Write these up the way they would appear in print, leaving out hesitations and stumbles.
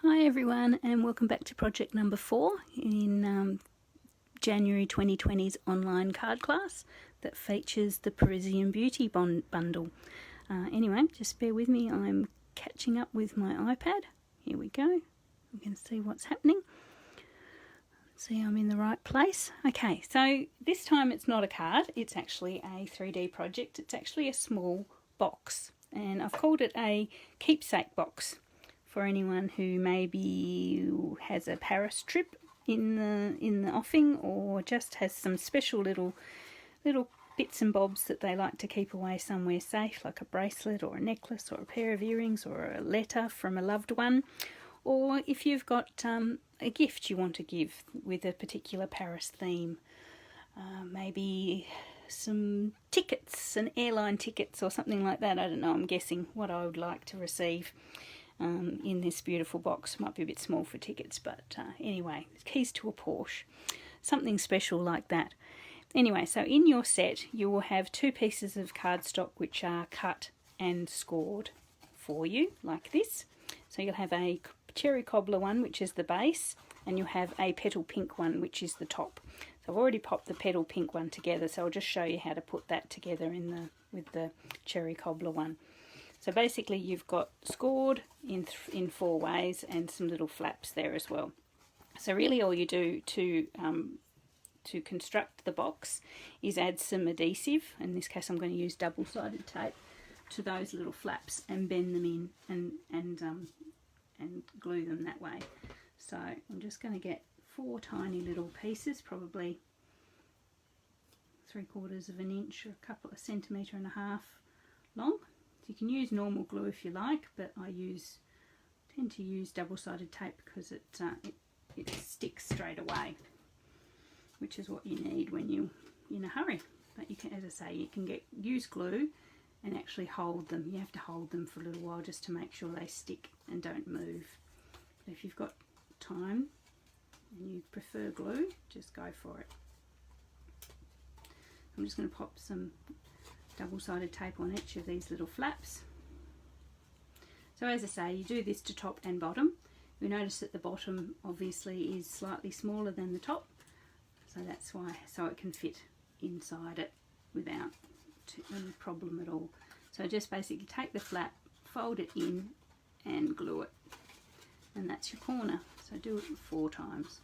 Hi everyone, and welcome back to project number 4 in January 2020's online card class that features the Parisian Beauty Bundle. Anyway, just bear with me, I'm catching up with my iPad. Here we go, we can see what's happening. See, I'm in the right place. Okay, so this time it's not a card, it's actually a 3D project. It's actually a small box, and I've called it a keepsake box. For anyone who maybe has a Paris trip in the offing, or just has some special little bits and bobs that they like to keep away somewhere safe, like a bracelet or a necklace or a pair of earrings or a letter from a loved one, or if you've got a gift you want to give with a particular Paris theme, maybe some tickets, some airline tickets or something like that. I don't know, I'm guessing what I would like to receive in this beautiful box. Might be a bit small for tickets, but anyway, keys to a Porsche, something special like that. Anyway, so in your set you will have 2 pieces of cardstock which are cut and scored for you, like this. So you'll have a cherry cobbler one, which is the base, and you'll have a petal pink one, which is the top. So I've already popped the petal pink one together, so I'll just show you how to put that together with the cherry cobbler one. So basically you've got scored in 4 ways and some little flaps there as well. So really all you do to construct the box is add some adhesive. In this case I'm going to use double-sided tape to those little flaps and bend them in and glue them that way. So I'm just going to get 4 tiny little pieces, probably 3/4 of an inch or a couple of centimetre and a half long. You can use normal glue if you like, but I tend to use double-sided tape because it sticks straight away, which is what you need when you're in a hurry. But you can, as I say, you can use glue and actually hold them. You have to hold them for a little while just to make sure they stick and don't move. But if you've got time and you prefer glue, just go for it. I'm just going to pop some double-sided tape on each of these little flaps. So as I say, you do this to top and bottom. You'll notice that the bottom obviously is slightly smaller than the top, so that's why, so it can fit inside it without any problem at all. So just basically take the flap, fold it in and glue it, and that's your corner. So do it 4 times.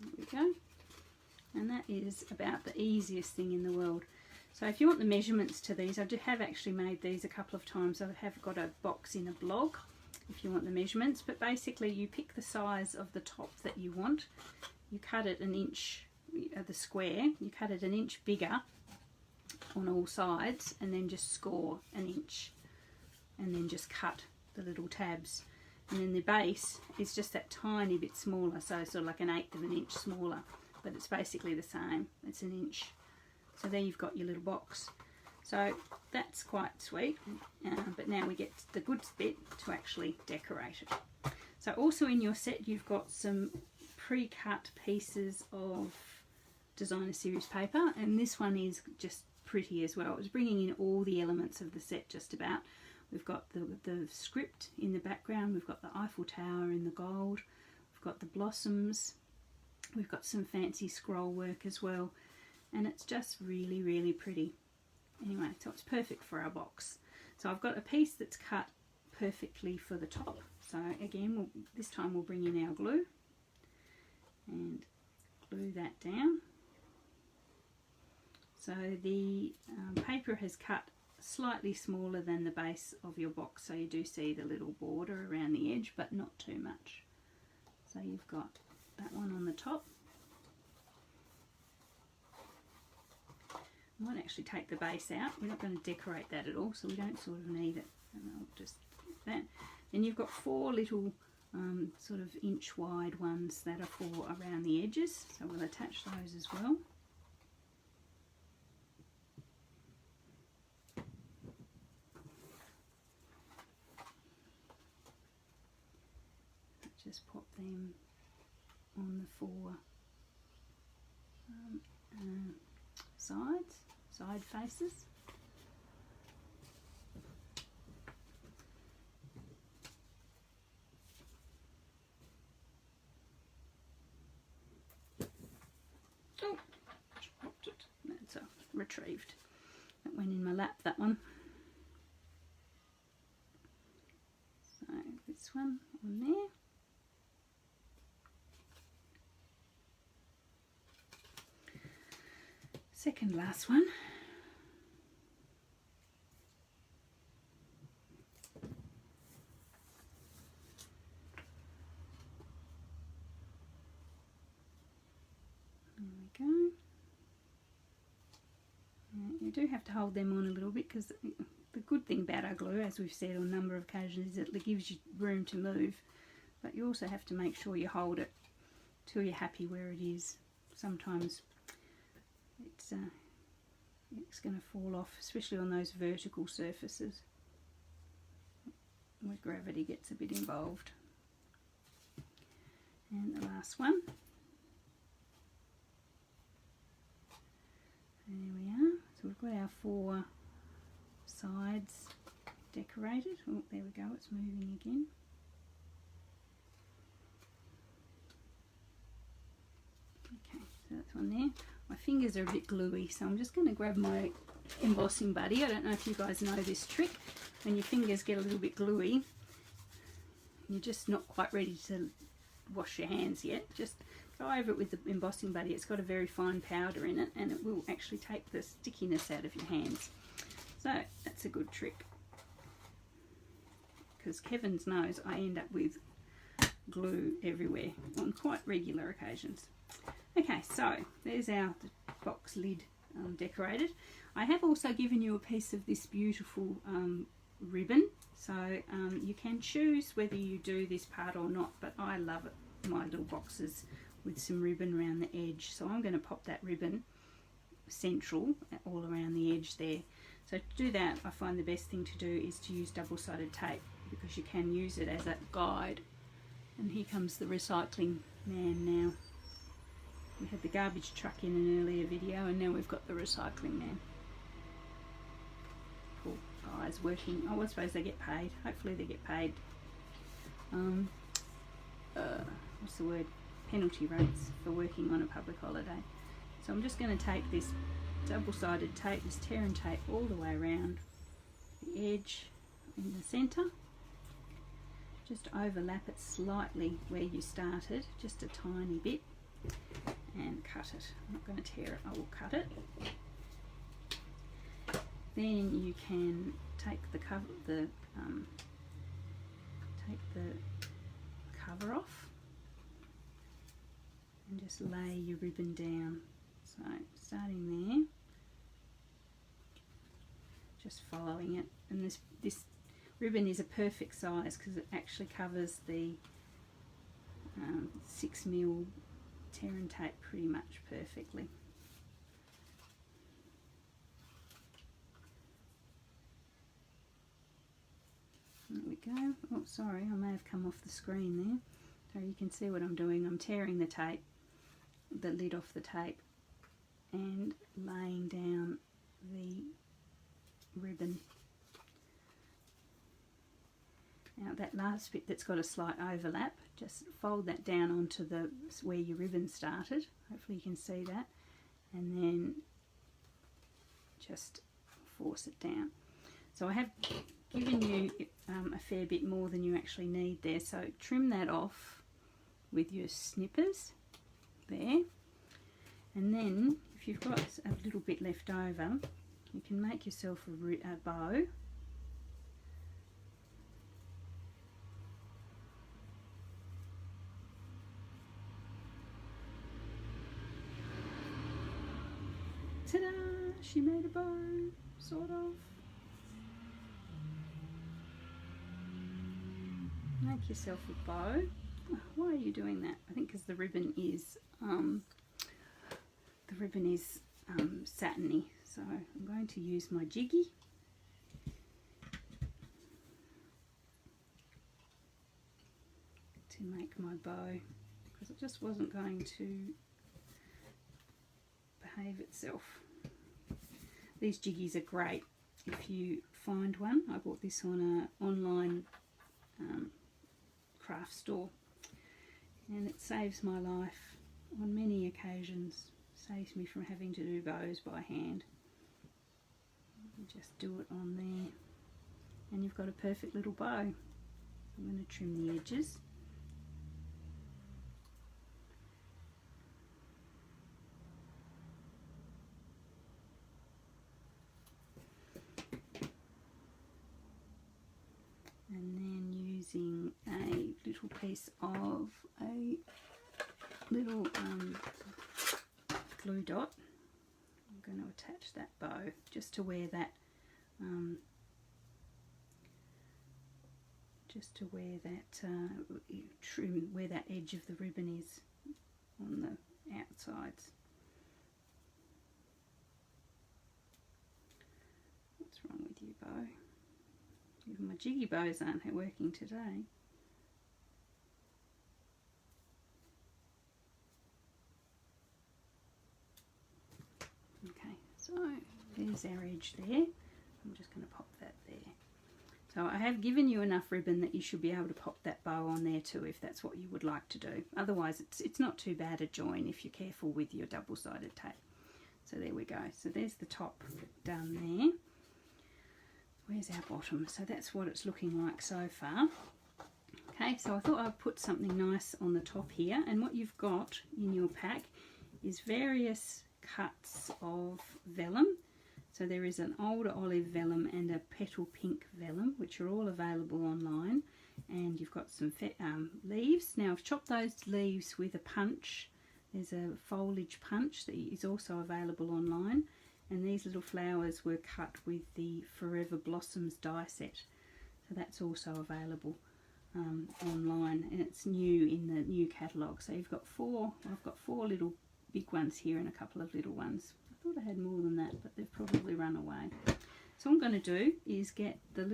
There we go. And that is about the easiest thing in the world. So if you want the measurements to these, I have actually made these a couple of times. I have got a box in a blog if you want the measurements, but basically you pick the size of the top that you want. You cut it an inch, the square, you cut it an inch bigger on all sides, and then just score an inch, and then just cut the little tabs. And then the base is just that tiny bit smaller, so sort of like an 1/8 of an inch smaller, but it's basically the same, it's an inch. So there you've got your little box. So that's quite sweet, but now we get the good bit to actually decorate it. So also in your set you've got some pre-cut pieces of designer series paper, and this one is just pretty as well. It's bringing in all the elements of the set just about. We've got the script in the background, we've got the Eiffel Tower in the gold, we've got the blossoms, we've got some fancy scroll work as well, and it's just really, really pretty. Anyway, so it's perfect for our box. So I've got a piece that's cut perfectly for the top. So again, this time we'll bring in our glue and glue that down. So the paper has cut slightly smaller than the base of your box, so you do see the little border around the edge, but not too much. So you've got that one on the top. I might actually take the base out. We're not going to decorate that at all, so we don't sort of need it. And I'll just put that. Then you've got 4 little sort of inch wide ones that are for around the edges, so we'll attach those as well. Just pop them on the 4 sides. side faces. Oh, dropped it. That's retrieved. That went in my lap, that one. So this one on there. Second last one. There we go. You do have to hold them on a little bit, because the good thing about our glue, as we've said on a number of occasions, is it gives you room to move, but you also have to make sure you hold it till you're happy where it is. Sometimes it's going to fall off, especially on those vertical surfaces where gravity gets a bit involved. And the last one. There we are. So we've got our 4 sides decorated. Oh, there we go, it's moving again. Okay, so that's one there. My fingers are a bit gluey, so I'm just going to grab my embossing buddy. I don't know if you guys know this trick. When your fingers get a little bit gluey, you're just not quite ready to wash your hands yet. Just go over it with the embossing buddy. It's got a very fine powder in it, and it will actually take the stickiness out of your hands. So that's a good trick, because Kevin's knows I end up with glue everywhere on quite regular occasions. Okay, so there's our box lid decorated. I have also given you a piece of this beautiful ribbon, so you can choose whether you do this part or not, but I love it, my little boxes with some ribbon around the edge. So I'm going to pop that ribbon central all around the edge there. So to do that, I find the best thing to do is to use double-sided tape, because you can use it as a guide. And here comes the recycling man now. We had the garbage truck in an earlier video, and now we've got the recycling man. Poor guys working. Oh, I suppose they get paid. Hopefully they get paid. What's the word? Penalty rates for working on a public holiday. So I'm just going to take this double-sided tape, this tear and tape, all the way around the edge in the centre. Just overlap it slightly where you started, just a tiny bit, and cut it. I'm not going to tear it, I will cut it. Then you can take the cover, cover off, and just lay your ribbon down. So starting there, just following it, and this ribbon is a perfect size because it actually covers the 6mm tear and tape pretty much perfectly. There we go. Oh, sorry, I may have come off the screen there. So you can see what I'm doing. I'm tearing the tape, the lid off the tape, and laying down the ribbon. Now that last bit that's got a slight overlap, just fold that down onto the where your ribbon started. Hopefully you can see that, and then just force it down. So I have given you a fair bit more than you actually need there, so trim that off with your snippers there, and then if you've got a little bit left over, you can make yourself a bow. Ta-da! She made a bow, sort of. Make yourself a bow. Why are you doing that? I think because the ribbon is satiny. So I'm going to use my jiggy to make my bow, because it just wasn't going to behave itself. These jiggies are great if you find one. I bought this on an online craft store, and it saves my life on many occasions. Saves me from having to do bows by hand. You just do it on there and you've got a perfect little bow. I'm going to trim the edges. And then using a little piece of a little glue dot, I'm going to attach that bow just to where that trim, where that edge of the ribbon is on the outsides. What's wrong with you, bow? Even my jiggy bows aren't working today. Okay, so there's our edge there. I'm just going to pop that there. So I have given you enough ribbon that you should be able to pop that bow on there too, if that's what you would like to do. Otherwise it's not too bad a join if you're careful with your double-sided tape. So there we go. So there's the top done there. Where's our bottom? So that's what it's looking like so far. Okay, so I thought I'd put something nice on the top here, and what you've got in your pack is various cuts of vellum. So there is an older olive vellum and a petal pink vellum, which are all available online. And you've got some leaves. Now I've chopped those leaves with a punch. There's a foliage punch that is also available online. And these little flowers were cut with the Forever Blossoms die set. So that's also available online, and it's new in the new catalogue. So you've got I've got four little big ones here and a couple of little ones. I thought I had more than that, but they've probably run away. So what I'm going to do is get the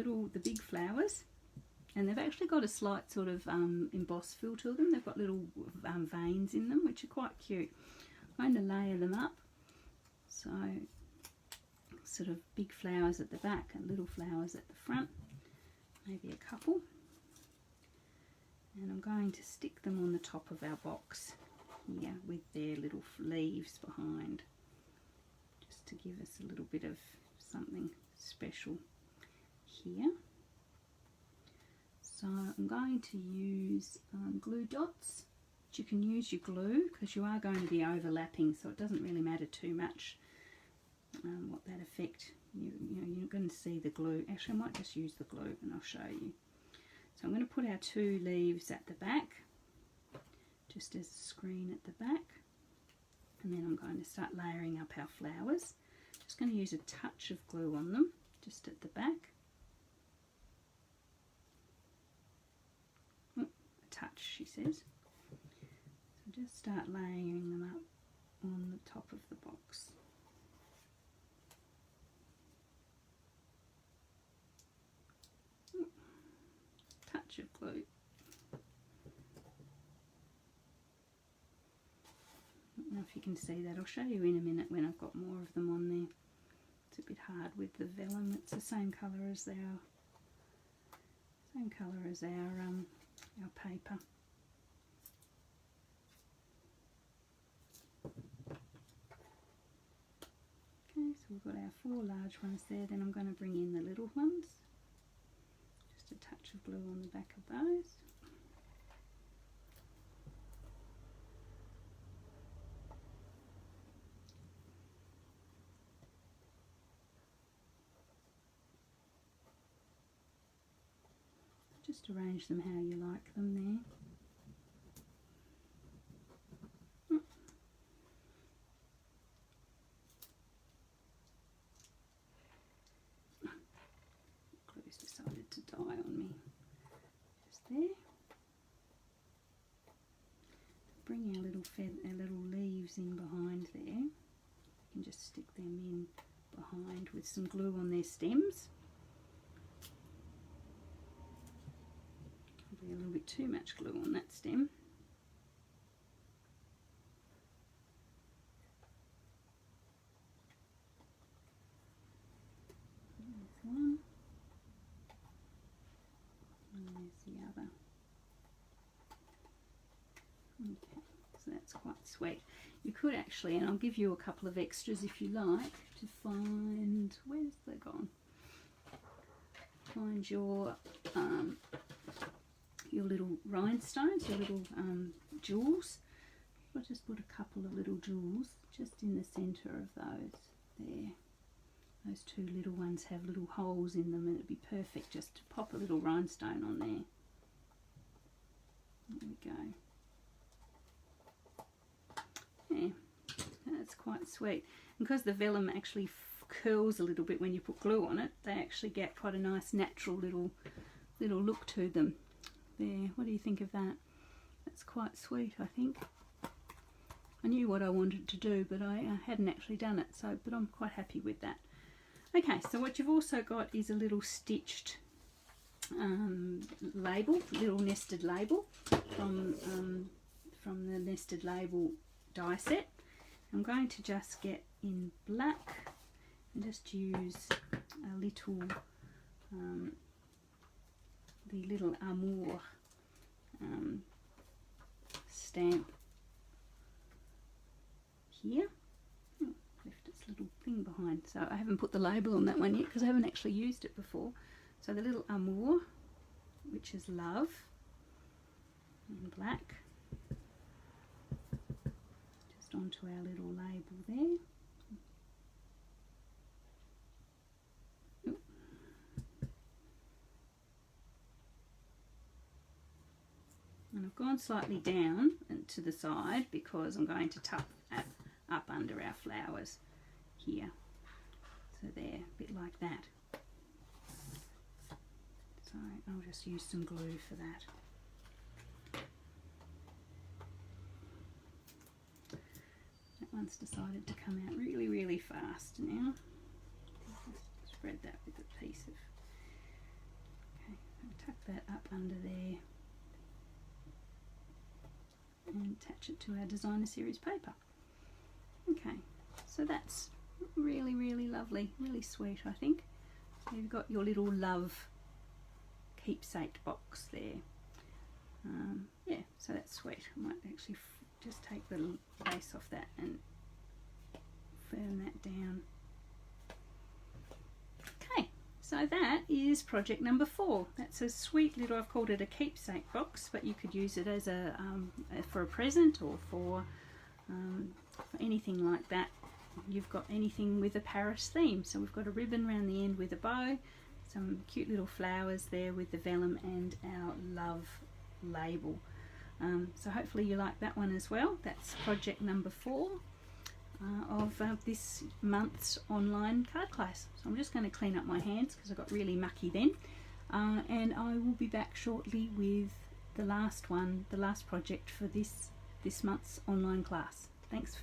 big flowers, and they've actually got a slight sort of embossed feel to them. They've got little veins in them, which are quite cute. I'm going to layer them up. So sort of big flowers at the back and little flowers at the front, maybe a couple. And I'm going to stick them on the top of our box here with their little leaves behind, just to give us a little bit of something special here. So I'm going to use glue dots. But you can use your glue because you are going to be overlapping, so it doesn't really matter too much what that effect. You're going to see the glue. Actually, I might just use the glue and I'll show you. So I'm going to put our two leaves at the back, just as a screen at the back, and then I'm going to start layering up our flowers. Just going to use a touch of glue on them, just at the back. Oh, a touch, she says. So just start layering them up on the top of the box. Touch of glue. I don't know if you can see that. I'll show you in a minute when I've got more of them on there. It's a bit hard with the vellum. It's the same colour as our paper. Okay, so we've got our four large ones there. Then I'm going to bring in the little ones. Just a touch of glue on the back of those. Just arrange them how you like them there. Glue's decided to die on me. Just there. Bring our little leaves in behind there. You can just stick them in behind with some glue on their stems. A little bit too much glue on that stem. Okay, so that's quite sweet. You could actually, and I'll give you a couple of extras if you like, to find, where's they gone? Find your little rhinestones, your little jewels. I'll just put a couple of little jewels just in the centre of those there. Those two little ones have little holes in them, and it'd be perfect just to pop a little rhinestone on there. There we go. Yeah, that's quite sweet. And because the vellum actually curls a little bit when you put glue on it, they actually get quite a nice natural little look to them. There, what do you think of that? That's quite sweet, I think. I knew what I wanted to do, but I hadn't actually done it, but I'm quite happy with that. Okay, so what you've also got is a little stitched label, little nested label from the nested label die set. I'm going to just get in black and just use a little the little Amour stamp here. Left its little thing behind, so I haven't put the label on that one yet because I haven't actually used it before. So the little Amour, which is love, in black, just onto our little label there. And I've gone slightly down and to the side because I'm going to tuck up under our flowers here. So there, a bit like that. So I'll just use some glue for that. That one's decided to come out really, really fast now. Just spread that with a piece of... Okay, I'll tuck that up under there and attach it to our designer series paper. Okay, so that's really, really lovely, really sweet, I think. So you've got your little love keepsake box there. Yeah, so that's sweet. I might actually just take the base off that and firm that down. Okay, so that is project number 4. That's a sweet little, I've called it a keepsake box, but you could use it as a for a present or for anything like that. You've got anything with a Paris theme, so we've got a ribbon around the end with a bow, some cute little flowers there with the vellum and our love label. So hopefully you like that one as well. That's project number 4 of this month's online card class. So I'm just going to clean up my hands because I got really mucky then, and I will be back shortly with the last one, the last project for this month's online class. Thanks